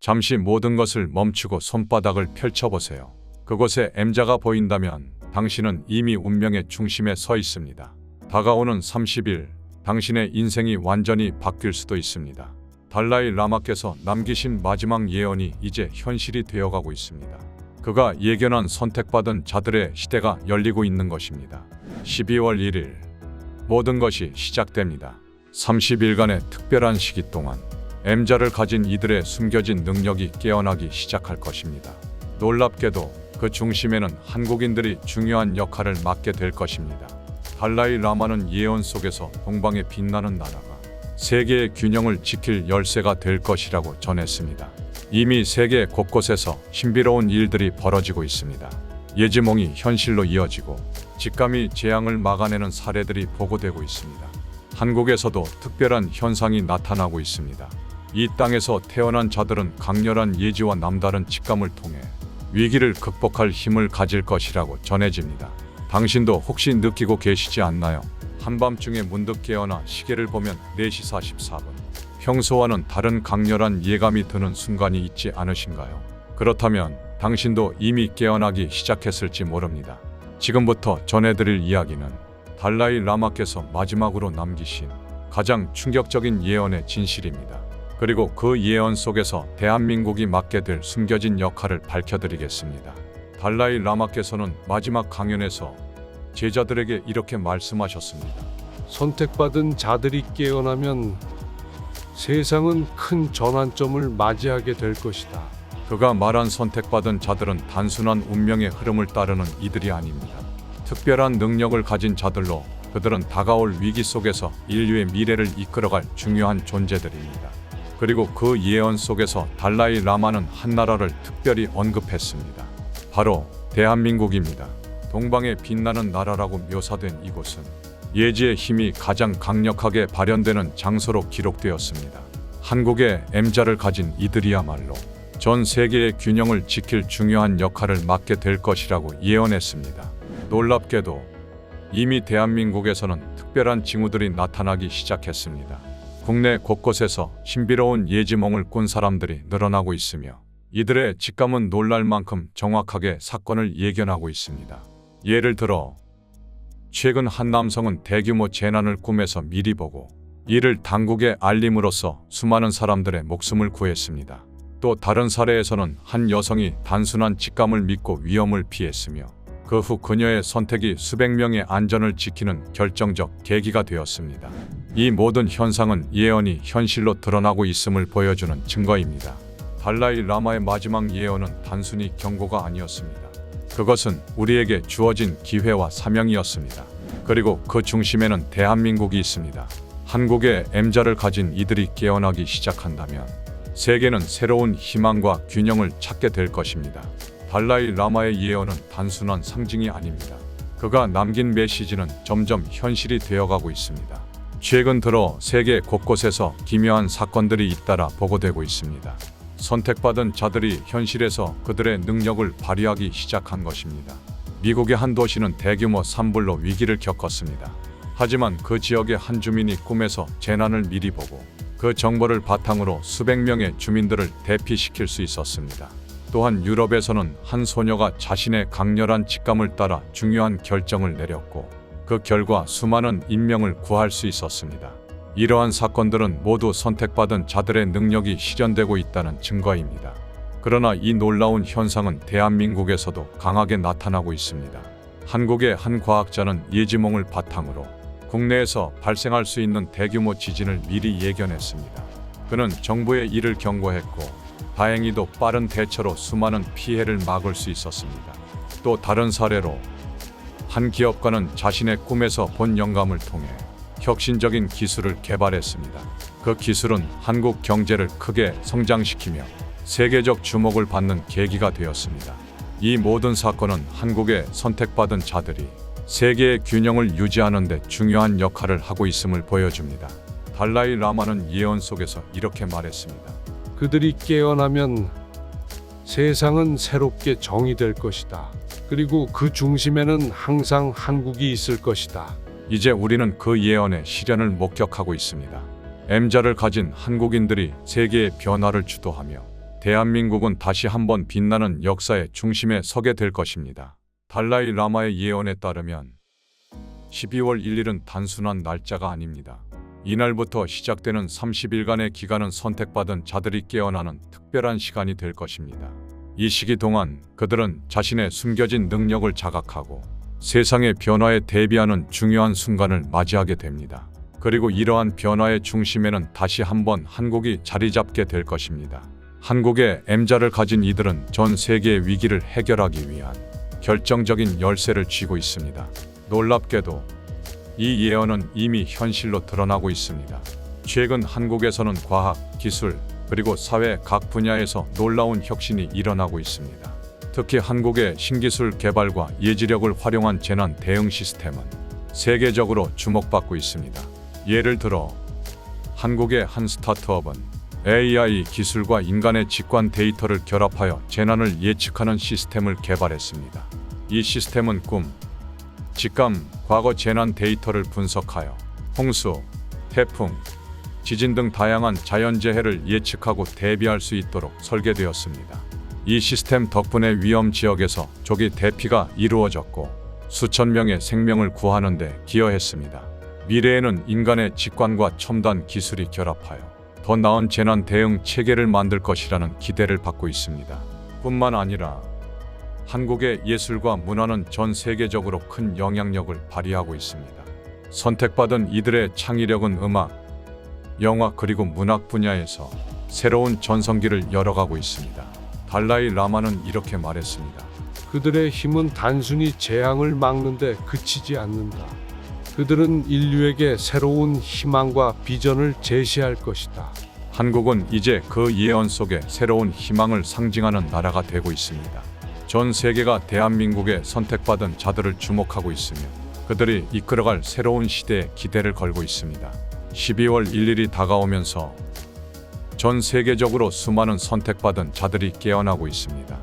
잠시 모든 것을 멈추고 손바닥을 펼쳐보세요. 그곳에 M자가 보인다면 당신은 이미 운명의 중심에 서 있습니다. 다가오는 30일, 당신의 인생이 완전히 바뀔 수도 있습니다. 달라이 라마께서 남기신 마지막 예언이 이제 현실이 되어가고 있습니다. 그가 예견한 선택받은 자들의 시대가 열리고 있는 것입니다. 12월 1일, 모든 것이 시작됩니다. 30일간의 특별한 시기 동안 M자를 가진 이들의 숨겨진 능력이 깨어나기 시작할 것입니다. 놀랍게도 그 중심에는 한국인들이 중요한 역할을 맡게 될 것입니다. 달라이 라마는 예언 속에서 동방에 빛나는 나라가 세계의 균형을 지킬 열쇠가 될 것이라고 전했습니다. 이미 세계 곳곳에서 신비로운 일들이 벌어지고 있습니다. 예지몽이 현실로 이어지고 직감이 재앙을 막아내는 사례들이 보고되고 있습니다. 한국에서도 특별한 현상이 나타나고 있습니다. 이 땅에서 태어난 자들은 강렬한 예지와 남다른 직감을 통해 위기를 극복할 힘을 가질 것이라고 전해집니다. 당신도 혹시 느끼고 계시지 않나요? 한밤중에 문득 깨어나 시계를 보면 4시 44분. 평소와는 다른 강렬한 예감이 드는 순간이 있지 않으신가요? 그렇다면 당신도 이미 깨어나기 시작했을지 모릅니다. 지금부터 전해드릴 이야기는 달라이 라마께서 마지막으로 남기신 가장 충격적인 예언의 진실입니다. 그리고 그 예언 속에서 대한민국이 맡게 될 숨겨진 역할을 밝혀드리겠습니다. 달라이 라마께서는 마지막 강연에서 제자들에게 이렇게 말씀하셨습니다. 선택받은 자들이 깨어나면 세상은 큰 전환점을 맞이하게 될 것이다. 그가 말한 선택받은 자들은 단순한 운명의 흐름을 따르는 이들이 아닙니다. 특별한 능력을 가진 자들로 그들은 다가올 위기 속에서 인류의 미래를 이끌어갈 중요한 존재들입니다. 그리고 그 예언 속에서 달라이 라마는 한 나라를 특별히 언급했습니다. 바로 대한민국입니다. 동방에 빛나는 나라라고 묘사된 이곳은 예지의 힘이 가장 강력하게 발현되는 장소로 기록되었습니다. 한국의 M자를 가진 이들이야말로 전 세계의 균형을 지킬 중요한 역할을 맡게 될 것이라고 예언했습니다. 놀랍게도 이미 대한민국에서는 특별한 징후들이 나타나기 시작했습니다. 국내 곳곳에서 신비로운 예지몽을 꾼 사람들이 늘어나고 있으며 이들의 직감은 놀랄 만큼 정확하게 사건을 예견하고 있습니다. 예를 들어 최근 한 남성은 대규모 재난을 꿈에서 미리 보고 이를 당국에 알림으로써 수많은 사람들의 목숨을 구했습니다. 또 다른 사례에서는 한 여성이 단순한 직감을 믿고 위험을 피했으며 그 후 그녀의 선택이 수백 명의 안전을 지키는 결정적 계기가 되었습니다. 이 모든 현상은 예언이 현실로 드러나고 있음을 보여주는 증거입니다. 달라이 라마의 마지막 예언은 단순히 경고가 아니었습니다. 그것은 우리에게 주어진 기회와 사명이었습니다. 그리고 그 중심에는 대한민국이 있습니다. 한국의 M자를 가진 이들이 깨어나기 시작한다면 세계는 새로운 희망과 균형을 찾게 될 것입니다. 달라이 라마의 예언은 단순한 상징이 아닙니다. 그가 남긴 메시지는 점점 현실이 되어가고 있습니다. 최근 들어 세계 곳곳에서 기묘한 사건들이 잇따라 보고되고 있습니다. 선택받은 자들이 현실에서 그들의 능력을 발휘하기 시작한 것입니다. 미국의 한 도시는 대규모 산불로 위기를 겪었습니다. 하지만 그 지역의 한 주민이 꿈에서 재난을 미리 보고 그 정보를 바탕으로 수백 명의 주민들을 대피시킬 수 있었습니다. 또한 유럽에서는 한 소녀가 자신의 강렬한 직감을 따라 중요한 결정을 내렸고 그 결과 수많은 인명을 구할 수 있었습니다. 이러한 사건들은 모두 선택받은 자들의 능력이 실현되고 있다는 증거입니다. 그러나 이 놀라운 현상은 대한민국에서도 강하게 나타나고 있습니다. 한국의 한 과학자는 예지몽을 바탕으로 국내에서 발생할 수 있는 대규모 지진을 미리 예견했습니다. 그는 정부에 이를 경고했고 다행히도 빠른 대처로 수많은 피해를 막을 수 있었습니다. 또 다른 사례로 한 기업가는 자신의 꿈에서 본 영감을 통해 혁신적인 기술을 개발했습니다. 그 기술은 한국 경제를 크게 성장시키며 세계적 주목을 받는 계기가 되었습니다. 이 모든 사건은 한국의 선택받은 자들이 세계의 균형을 유지하는 데 중요한 역할을 하고 있음을 보여줍니다. 달라이 라마는 예언 속에서 이렇게 말했습니다. 그들이 깨어나면 세상은 새롭게 정의될 것이다. 그리고 그 중심에는 항상 한국이 있을 것이다. 이제 우리는 그 예언의 실현을 목격하고 있습니다. M자를 가진 한국인들이 세계의 변화를 주도하며 대한민국은 다시 한번 빛나는 역사의 중심에 서게 될 것입니다. 달라이 라마의 예언에 따르면 12월 1일은 단순한 날짜가 아닙니다. 이날부터 시작되는 30일간의 기간은 선택받은 자들이 깨어나는 특별한 시간이 될 것입니다. 이 시기 동안 그들은 자신의 숨겨진 능력을 자각하고 세상의 변화에 대비하는 중요한 순간을 맞이하게 됩니다. 그리고 이러한 변화의 중심에는 다시 한번 한국이 자리 잡게 될 것입니다. 한국의 M자를 가진 이들은 전 세계의 위기를 해결하기 위한 결정적인 열쇠를 쥐고 있습니다. 놀랍게도 이 예언은 이미 현실로 드러나고 있습니다. 최근 한국에서는 과학, 기술, 그리고 사회 각 분야에서 놀라운 혁신이 일어나고 있습니다. 특히 한국의 신기술 개발과 예지력을 활용한 재난 대응 시스템은 세계적으로 주목받고 있습니다. 예를 들어 한국의 한 스타트업은 AI 기술과 인간의 직관 데이터를 결합하여 재난을 예측하는 시스템을 개발했습니다. 이 시스템은 꿈, 직감, 과거 재난 데이터를 분석하여 홍수, 태풍, 지진 등 다양한 자연재해를 예측하고 대비할 수 있도록 설계되었습니다. 이 시스템 덕분에 위험 지역에서 조기 대피가 이루어졌고 수천 명의 생명을 구하는 데 기여했습니다. 미래에는 인간의 직관과 첨단 기술이 결합하여 더 나은 재난 대응 체계를 만들 것이라는 기대를 받고 있습니다. 뿐만 아니라 한국의 예술과 문화는 전 세계적으로 큰 영향력을 발휘하고 있습니다. 선택받은 이들의 창의력은 음악, 영화 그리고 문학 분야에서 새로운 전성기를 열어가고 있습니다. 달라이 라마는 이렇게 말했습니다. 그들의 힘은 단순히 재앙을 막는데 그치지 않는다. 그들은 인류에게 새로운 희망과 비전을 제시할 것이다. 한국은 이제 그 예언 속에 새로운 희망을 상징하는 나라가 되고 있습니다. 전 세계가 대한민국의 선택받은 자들을 주목하고 있으며 그들이 이끌어갈 새로운 시대에 기대를 걸고 있습니다. 12월 1일이 다가오면서 전 세계적으로 수많은 선택받은 자들이 깨어나고 있습니다.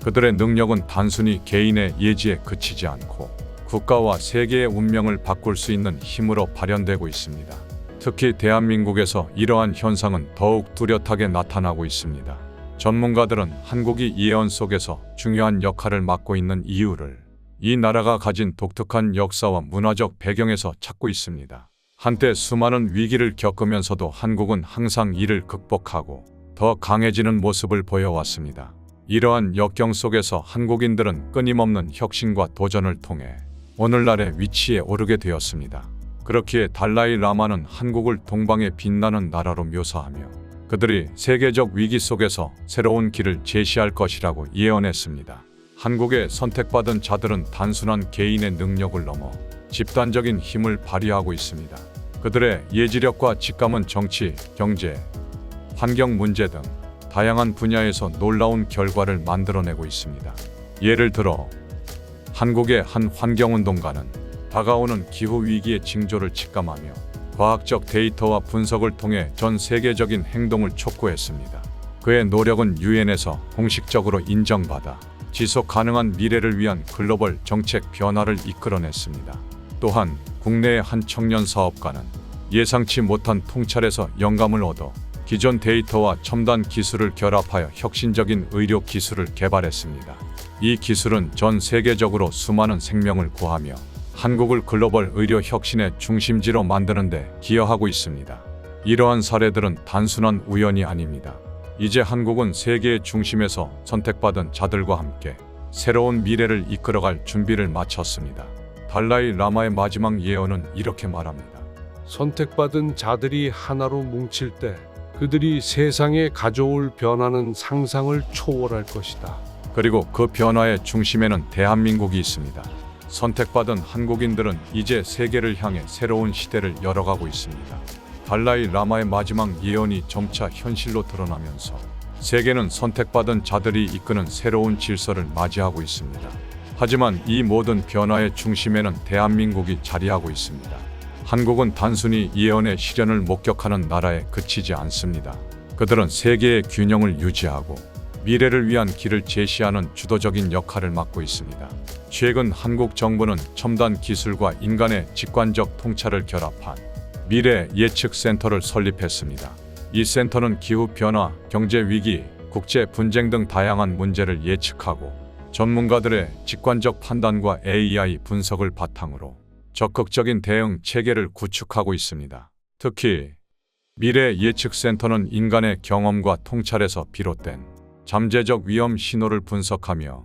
그들의 능력은 단순히 개인의 예지에 그치지 않고 국가와 세계의 운명을 바꿀 수 있는 힘으로 발현되고 있습니다. 특히 대한민국에서 이러한 현상은 더욱 뚜렷하게 나타나고 있습니다. 전문가들은 한국이 예언 속에서 중요한 역할을 맡고 있는 이유를 이 나라가 가진 독특한 역사와 문화적 배경에서 찾고 있습니다. 한때 수많은 위기를 겪으면서도 한국은 항상 이를 극복하고 더 강해지는 모습을 보여왔습니다. 이러한 역경 속에서 한국인들은 끊임없는 혁신과 도전을 통해 오늘날의 위치에 오르게 되었습니다. 그렇기에 달라이 라마는 한국을 동방의 빛나는 나라로 묘사하며 그들이 세계적 위기 속에서 새로운 길을 제시할 것이라고 예언했습니다. 한국의 선택받은 자들은 단순한 개인의 능력을 넘어 집단적인 힘을 발휘하고 있습니다. 그들의 예지력과 직감은 정치, 경제, 환경 문제 등 다양한 분야에서 놀라운 결과를 만들어내고 있습니다. 예를 들어 한국의 한 환경운동가는 다가오는 기후위기의 징조를 직감하며 과학적 데이터와 분석을 통해 전 세계적인 행동을 촉구했습니다. 그의 노력은 유엔에서 공식적으로 인정받아 지속 가능한 미래를 위한 글로벌 정책 변화를 이끌어냈습니다. 또한 국내의 한 청년 사업가는 예상치 못한 통찰에서 영감을 얻어 기존 데이터와 첨단 기술을 결합하여 혁신적인 의료 기술을 개발했습니다. 이 기술은 전 세계적으로 수많은 생명을 구하며 한국을 글로벌 의료 혁신의 중심지로 만드는 데 기여하고 있습니다. 이러한 사례들은 단순한 우연이 아닙니다. 이제 한국은 세계의 중심에서 선택받은 자들과 함께 새로운 미래를 이끌어갈 준비를 마쳤습니다. 달라이 라마의 마지막 예언은 이렇게 말합니다. 선택받은 자들이 하나로 뭉칠 때 그들이 세상에 가져올 변화는 상상을 초월할 것이다. 그리고 그 변화의 중심에는 대한민국이 있습니다. 선택받은 한국인들은 이제 세계를 향해 새로운 시대를 열어가고 있습니다. 달라이 라마의 마지막 예언이 점차 현실로 드러나면서 세계는 선택받은 자들이 이끄는 새로운 질서를 맞이하고 있습니다. 하지만 이 모든 변화의 중심에는 대한민국이 자리하고 있습니다. 한국은 단순히 예언의 실현을 목격하는 나라에 그치지 않습니다. 그들은 세계의 균형을 유지하고 미래를 위한 길을 제시하는 주도적인 역할을 맡고 있습니다. 최근 한국 정부는 첨단 기술과 인간의 직관적 통찰을 결합한 미래 예측 센터를 설립했습니다. 이 센터는 기후 변화, 경제 위기, 국제 분쟁 등 다양한 문제를 예측하고 전문가들의 직관적 판단과 AI 분석을 바탕으로 적극적인 대응 체계를 구축하고 있습니다. 특히 미래 예측센터는 인간의 경험과 통찰에서 비롯된 잠재적 위험 신호를 분석하며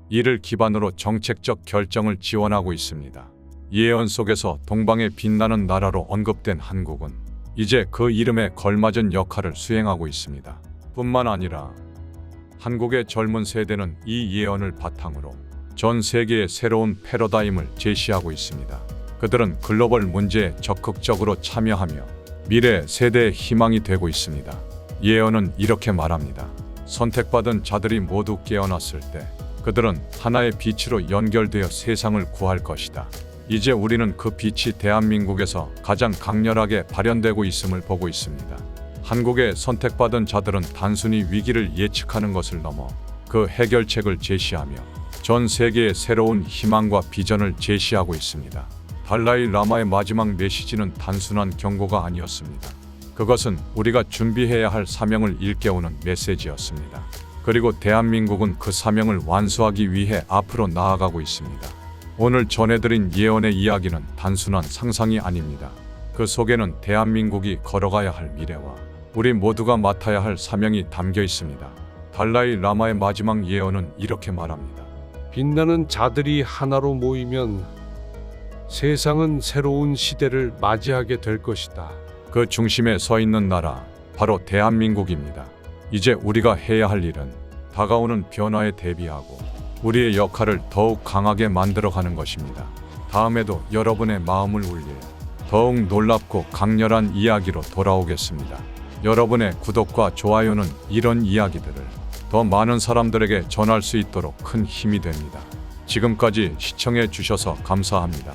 이를 기반으로 정책적 결정을 지원하고 있습니다. 예언 속에서 동방의 빛나는 나라로 언급된 한국은 이제 그 이름에 걸맞은 역할을 수행하고 있습니다. 뿐만 아니라 한국의 젊은 세대는 이 예언을 바탕으로 전 세계의 새로운 패러다임을 제시하고 있습니다. 그들은 글로벌 문제에 적극적으로 참여하며 미래 세대의 희망이 되고 있습니다. 예언은 이렇게 말합니다. 선택받은 자들이 모두 깨어났을 때 그들은 하나의 빛으로 연결되어 세상을 구할 것이다. 이제 우리는 그 빛이 대한민국에서 가장 강렬하게 발현되고 있음을 보고 있습니다. 한국의 선택받은 자들은 단순히 위기를 예측하는 것을 넘어 그 해결책을 제시하며 전 세계에 새로운 희망과 비전을 제시하고 있습니다. 달라이 라마의 마지막 메시지는 단순한 경고가 아니었습니다. 그것은 우리가 준비해야 할 사명을 일깨우는 메시지였습니다. 그리고 대한민국은 그 사명을 완수하기 위해 앞으로 나아가고 있습니다. 오늘 전해드린 예언의 이야기는 단순한 상상이 아닙니다. 그 속에는 대한민국이 걸어가야 할 미래와 우리 모두가 맡아야 할 사명이 담겨 있습니다. 달라이 라마의 마지막 예언은 이렇게 말합니다. 빛나는 자들이 하나로 모이면 세상은 새로운 시대를 맞이하게 될 것이다. 그 중심에 서 있는 나라, 바로 대한민국입니다. 이제 우리가 해야 할 일은 다가오는 변화에 대비하고 우리의 역할을 더욱 강하게 만들어가는 것입니다. 다음에도 여러분의 마음을 울릴 더욱 놀랍고 강렬한 이야기로 돌아오겠습니다. 여러분의 구독과 좋아요는 이런 이야기들을 더 많은 사람들에게 전할 수 있도록 큰 힘이 됩니다. 지금까지 시청해 주셔서 감사합니다.